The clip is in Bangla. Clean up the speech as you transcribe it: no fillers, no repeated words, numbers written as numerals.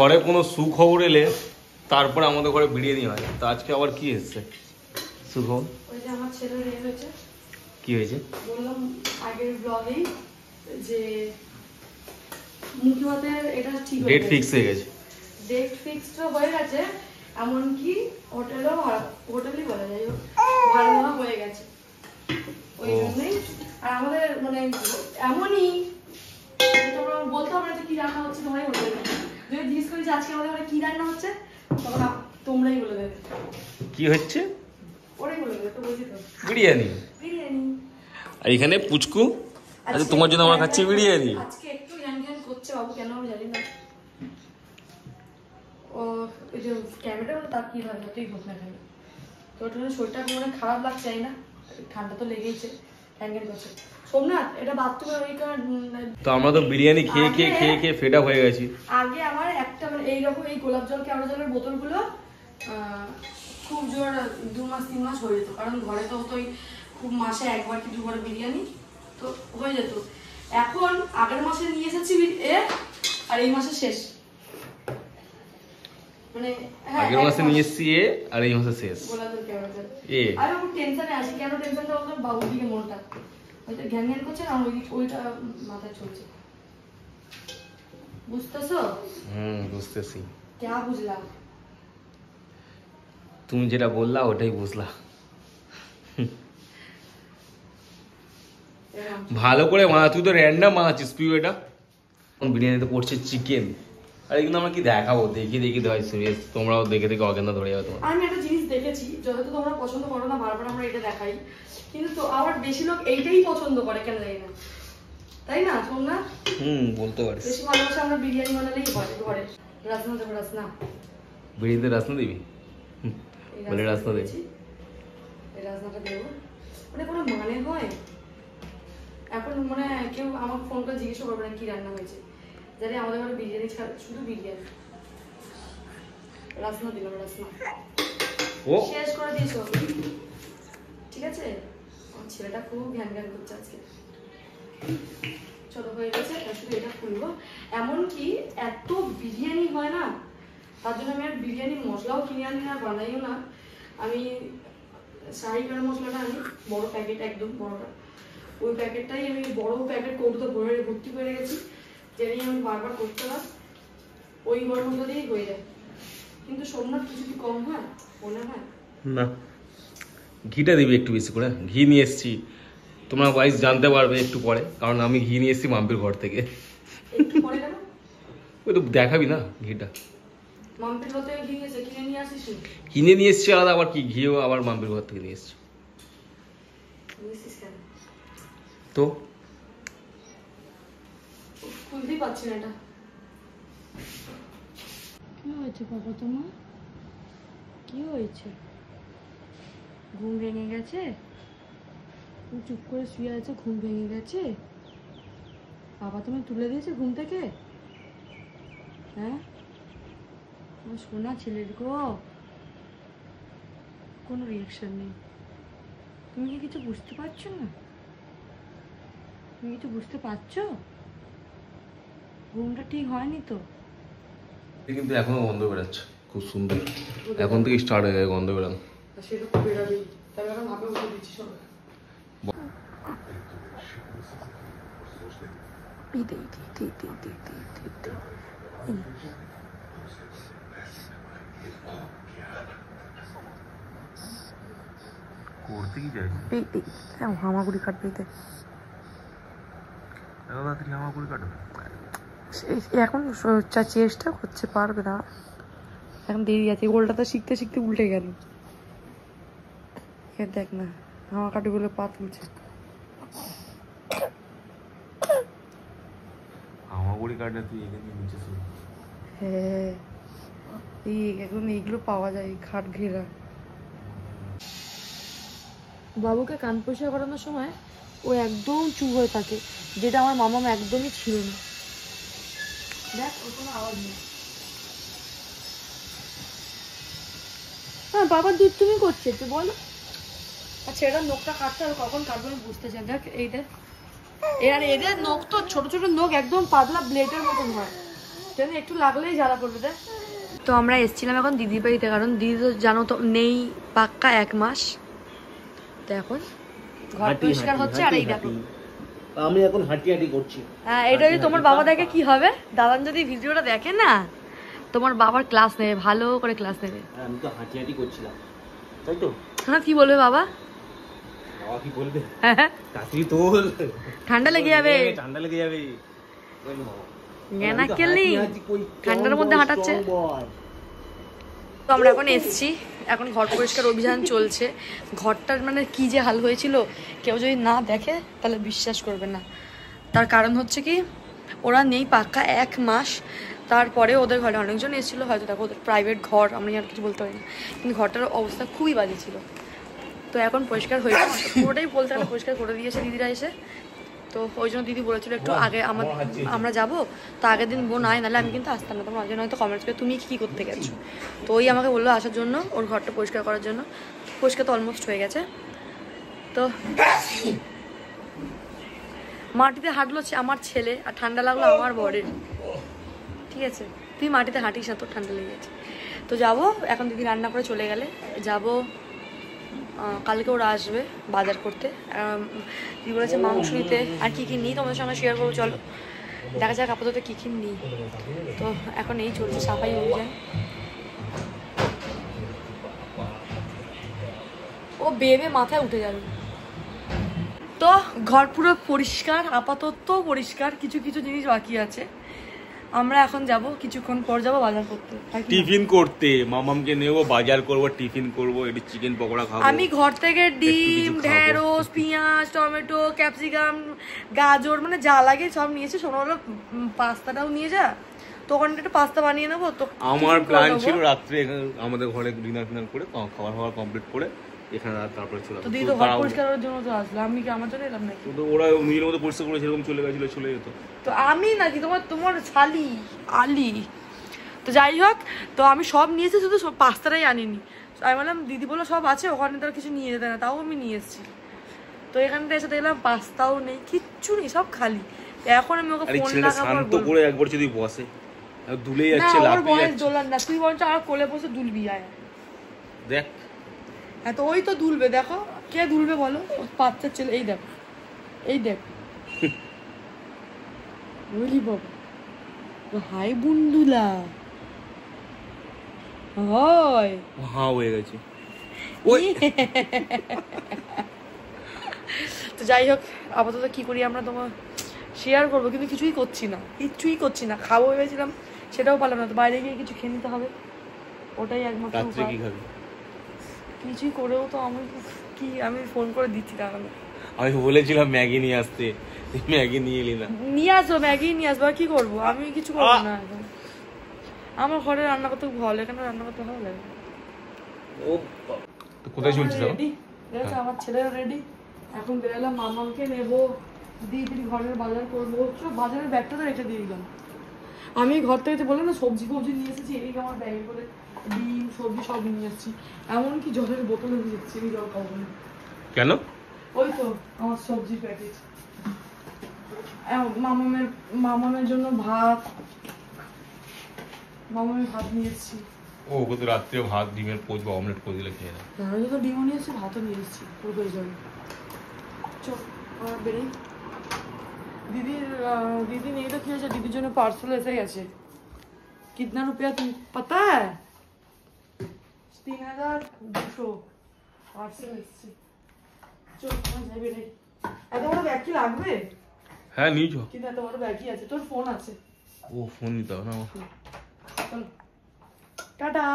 ঘরে কোনো সুখবর এলে তারপর আমাদের ঘরে বিরিয়ানি হয়। তো আজকে আবার কি এসেছে সুখবর? ওই যে আমার ছেলের বিয়ে হয়েছে। কি হয়েছে? বললাম আগের ব্লগেই যে মুখভাতের এটা ঠিক ডেট ফিক্স হয়ে গেছে। ডেট ফিক্স তো হয়ে গেছে, এমনকি হোটেলই বলা যায় ভাড়া হয়ে গেছে। ওই জন্যই আর আমাদের মানে এমনই তোমরা বলতে হবে না কি রান্না হচ্ছে, তোমরাই বলে দেবে। যদি জিজ্ঞেস করি যে আজকে আমাদের ঘরে কি রান্না হচ্ছে, তখন তোমরাই বলে দেবে কি হচ্ছে। ওরাই বলে দেবে। তো বলছি তো বিরিয়ানি। বিরিয়ানি। আর এখানে পুচকু, আচ্ছা তোমার জন্য আমরা খাচ্ছি বিরিয়ানি। আজকে একটু জ্ঞান করছে বাবু, কেন আমি জানি না। ও ওই যে ক্যামেরা তার কি হয় হতেই হোক না কেন, তো ওটা শরীরটা মনে খারাপ লাগছে না, ঠান্ডা তো লেগেইছে, জ্ঞান করছে। সোমনাথ এটা বাথরুমের ওই তো আমরা তো বিরিয়ানি খেয়ে খেয়ে খেয়ে খেয়ে ফেড আপ হয়ে গেছি। আগে আমার একটা মানে এইরকম এই গোলাপ জল কেওড়া জলের বোতলগুলো খুব জোর 2 মাস 3 মাস হয়ে যেত, কারণ ঘরে তো হতোই খুব মাসে একবার কি দুবার বিরিয়ানি তো হয়ে যেত। এখন আগের মাসে নিয়ে এসেছি আর এই মাসে শেষ, মানে আগের মাসে নিয়ে এসেছি আর এই মাসে শেষ। গোলাপ জল কেওড়া জল এ আর আমি টেনশনে আছি। কেন টেনশনটা বলতো, বাবুর দিকে মনটা হয়তো জ্ঞান করছে না, ওইটা মাথায় চলছে, বুঝতেছো? বুঝতেছি। কে বুঝলাম? তুমি যেটা বললা ওটাই বুঝলা। ভালো করে বানা, তুই তো র্যান্ডম বানাচ্ছিস তুই এটা। বিরিয়ানিতে পড়ছে চিকেন, আর এগুলো আমরা কি দেখাবো, দেখি দেখি হয় সিরিয়াস, তোমরাও দেখে দেখে অজ্ঞান ধরে যাবে তোমার। আমি একটা জিনিস দেখেছি, যতটা তোমরা পছন্দ করো না, বারবার আমরা এটা দেখাই, কিন্তু তো আবার বেশি লোক এইটাই পছন্দ করে কেন জানি না, তাই না? শোন না, বলতে পারিস। বেশি ভালোবাসা আমরা বিরিয়ানি বানালেই হয় ঘরে। রাসনা দেবো, রাসনা বিরিয়ানিতে রাসনা দিবি? বলে রাসনা দে। এই রাসনাটা দেবো, মানে কোনো মানে হয় এখন? মানে কেউ আমার ফোন করে জিজ্ঞেস করবে না কি রান্না হয়েছে, জানি আমাদের ঘরে বিরিয়ানি ছাড়া শুধু বিরিয়ানি। রাসনা দিলাম, রাসনা ও শেষ করে দিয়েছো, ঠিক আছে? আমার ছেলেটা খুব জ্ঞান করছে আজকে। চলো হয়ে গেছে, শুধু এটা খুলবো। এমনকি এত বিরিয়ানি হয় না, তার জন্য আমি আর বিরিয়ানি মশলাও কিনে আনি না, বানাইও না। আমি শাহি গরম মশলাটা আনি, বড় প্যাকেট, একদম বড়টা, ওই প্যাকেটটাই আমি বড় প্যাকেট কৌটোতে ভর্তি করে গেছি, যেটাই আমি বারবার করতে পার, ওই গরম মশলা দিয়েই হয়ে যায়। কিন্তু সোমনাথ কিছু কি কম হয় মনে হয় না, ঘিটা দিবি একটু বেশি করে। ঘি নিয়ে এসেছি, তোমরা ওয়াইজ জানতে পারবে একটু পরে, কারণ আমি ঘি নিয়ে এসেছি মাম্পির ঘর থেকে। একটু পরে কেন? ওই তো দেখাবি না ঘিটা। মাম্পির ঘর থেকে ঘি নিয়েছে, কিনে নিয়ে আসিস? কিনে নিয়ে এসেছি আলাদা, আবার কি ঘিও আবার মাম্পির ঘর থেকে নিয়ে এসেছি। তো খুলতেই পারছি না এটা। কি হয়েছে বাবা তোমার? কি হয়েছে? ঘুম ভেঙে গেছে? চুপ করে শুয়ে আছে, ঘুম ভেঙে গেছে? বাবা তুমি তুলে দিয়েছে ঘুম থেকে? হ্যাঁ আমার সোনা ছেলের গো, কোনো রিয়াকশন নেই। তুমি কি কিছু বুঝতে পারছো না? তুমি কিছু বুঝতে পারছো? ঘুমটা ঠিক হয়নি তো? কিন্তু এখনো গন্ধ বেরোচ্ছে খুব সুন্দর, এখন থেকে স্টার্ট হয়ে গেছে গন্ধ বেরোনো। সেটা তো বেরোবেই, তাহলে এখন ভাবে বলে দিচ্ছি সব। করতে কি চাই? হামাগুড়ি কাটবে হামাগুড়ি কাটো এখন, চেষ্টা করছে, পারবে না এখন, দেরি আছে। গোলটা শিখতে শিখতে উল্টে গেল। দেখ না হামা কাটিগুলো পা তুলছে। হামাগুড়ি কাটলে তুই এখানে নিচে শুয়ে। হ্যাঁ এই এখন এইগুলো পাওয়া যায় খাট ঘেরা। বাবুকে কান পরিষ্কার করানোর সময় ও একদম চুপ হয়ে থাকে, যেটা আমার মামা একদমই ছিল না। দেখ ওর কোনো আওয়াজ নেই। হ্যাঁ বাবার দুধ তুমি করছে তুই বলো। আচ্ছা এটা নখটা কাটতে হবে, কখন কাটবো আমি বুঝতে চাই। দেখ এই দেখ, এর নখ তো ছোট ছোট নখ, একদম পাতলা ব্লেডের মতন হয়। ট্রেনে একটু লাগলেই জ্বালা করবে দেখ। তো আমরা এসেছিলাম এখন দিদির বাড়িতে, কারণ দিদি তো জানো তো নেই পাক্কা 1 মাস। তো এখন ঘর পরিষ্কার হচ্ছে। আর এই দেখো আমি এখন হাঁটি হাঁটি করছি। হ্যাঁ, এটা যদি তোমার বাবা দেখে কি হবে, দাদান যদি ভিডিওটা দেখে না, তোমার বাবার ক্লাস নেবে, ভালো করে ক্লাস নেবে। আমি তো হাঁটি হাঁটি করছিলাম, তাই তো? হ্যাঁ, কি বলবে বাবা? বাবা কি বলবে? হ্যাঁ, কাশি তোল, ঠান্ডা লেগে যাবে। ঠান্ডা লেগে যাবে। জ্ঞানা কেলনি ঠান্ডার মধ্যে হাঁটাচ্ছে। তো আমরা এখন এসছি, এখন ঘর পরিষ্কার অভিযান চলছে। ঘরটার মানে কি যে হাল হয়েছিল, কেউ যদি না দেখে তাহলে বিশ্বাস করবে না। তার কারণ হচ্ছে কি, ওরা নেই পাক্কা 1 মাস। তারপরে ওদের ঘরে অনেকজন এসেছিলো, হয়তো দেখো ওদের প্রাইভেট ঘর, আমরা আর কিছু বলতে পারি না, কিন্তু ঘরটার অবস্থা খুবই বাজে ছিল। তো এখন পরিষ্কার হয়েছে, পুরোটাই বলতে গেলে পরিষ্কার করে দিয়েছে দিদিরা এসে। তো ওই জন্য দিদি বলেছিল একটু আগে আমরা যাবো, তো আগের দিন বোন আয়, নাহলে আমি কিন্তু আসতাম না। তোমার জন্য হয়তো কমেন্টস করে তুমি কী করতে গেছো। তো ওই আমাকে বললো আসার জন্য, ওর ঘরটা পরিষ্কার করার জন্য। পরিষ্কার তো অলমোস্ট হয়ে গেছে। তো মাটিতে হাঁটলো আমার ছেলে, আর ঠান্ডা লাগলো আমার বরের। ঠিক আছে, তুই মাটিতে হাঁটিস না, তোর ঠান্ডা লেগে গেছে। তো যাবো এখন, দিদি রান্না করে চলে গেলে যাবো। কালকে ওরা আসবে বাজার করতে, কি বলেছে মাংস নিতে, আর কী কী নিই তোমাদের সঙ্গে শেয়ার করবো। চলো দেখা যাক আপাতত কী কী নিই। তো এখন এই চলছে সাফাই অভিযান। ও বেবে মাথায় উঠে যাবে। তো ঘর পুরো পরিষ্কার, আপাতত পরিষ্কার, কিছু কিছু জিনিস বাকি আছে। আমরা এখন যাব, কিছুক্ষণ পর যাব বাজার করতে, টিফিন করতে। মামামকে নেবো, বাজার করব, টিফিন করব, একটু চিকেন পকোড়া খাবো। আমি ঘর থেকে ডিম, ঢেঁড়স, পেঁয়াজ, টমেটো, ক্যাপসিকাম, গাজর, মানে যা লাগে সব নিয়েছি। শোনো হলো পাস্তাটাও নিয়ে যা, তো ওখানে একটু পাস্তা বানিয়ে নেবো। তো আমার প্ল্যান ছিল রাত্রে আমাদের ঘরে ডিনার ফিনার করে খাওয়া খাওয়া কমপ্লিট করে এখানে তারপরে চলে। তো দিদি তো ঘর পরিষ্কার করার জন্য তো আসলো, আমি কি আমার জন্য এলাম নাকি? তো ওরা নিজের মতো পরিষ্কার করে সেরকম চলে গেছিল, চলে যেত। তো আমি নাকি তোমার শালি আলি। তো যাই হোক, তো আমি সব নিয়েছি, শুধু সব পাস্তাটাই আনিনি। আমি বললাম দিদি বললো সব আছে ওখানে, তার কিছু নিয়ে যেতে না, তাও আমি নিয়ে এসেছি। তো এখানটা এসে দেখলাম পাস্তাও নেই, কিচ্ছু নেই, সব খালি। এখন আমি ওকে ফোন লাগাবো করে একবার যদি বসে দুলে যাচ্ছে, লাভ বয়স দোলান না, তুই বলছ আর কোলে বসে দুলবি। আয় দেখ, হ্যাঁ তো ওই তো দুলবে, দেখো কে দুলবে বলো, বাচ্চার ছেলে। এই দেখ, এই দেখ, বুঝলি বাবা, হাই বুন্ডুলা হয়, হ্যাঁ হয়ে গেছে। তো যাই হোক, আপাতত কি করি আমরা তোমার শেয়ার করবো, কিন্তু কিছুই করছি না। খাবো ভেবেছিলাম, সেটাও পারলাম না। তো বাইরে গিয়ে কিছু খেয়ে নিতে হবে, ওটাই একমাত্র উপায়। কিছুই করেও তো আমি ফোন করে দিচ্ছি তাহলে। আমি বলেছিলাম ম্যাগি নিয়ে আসতে, ম্যাগি নিয়ে এলি না। নিয়ে আসো, ম্যাগি নিয়ে আসবো, আর কি করবো, আমি কিছু করবো না এখন। আমার ঘরে রান্না করতে ভালো, এখানে রান্না করতে ভালো লাগে। ও কোথায় চলছিস? আমার ছেলেও রেডি, এখন বেরোলাম। মামাকে নেবো, দিদির ঘরের বাজার করবো। বাজারের ব্যাগটা তো রেখে দিয়ে দিলাম। আমি ঘর থেকে বললাম না সবজি ফবজি নিয়ে এসেছি, এই আমার ব্যাগে করে ডিম সবজি সব নিয়ে এসেছি। এমনকি জলের বোতলে নিয়ে এসেছি, আমি জল খাবো না। কেন? ওই তো আমার সবজি প্যাকেট, মামামের জন্য ভাত নিয়ে এসেছি। ও তো রাত্রে ভাত ডিমের পোচ বা অমলেট করে দিলে খেয়ে নেয়। আমি তো ডিমও নিয়ে এসেছি, ভাতও নিয়ে এসেছি, পুরো হয়ে যাবে। চল আমার বেরিয়ে। दीदी नहीं तो क्या दीदी जो पार्सल ऐसे ही ऐसे कितना रुपया तुम पता है? 3200 पार्सल ऐसे। चल যাই বেরে। এত বড় ব্যাগ কি লাগবে? হ্যাঁ নিয়ে যাও। কিন্তু এত বড় ব্যাগই আছে, তোর ফোন আছে। ও ফোন নিতে হবে না। চল টাটা।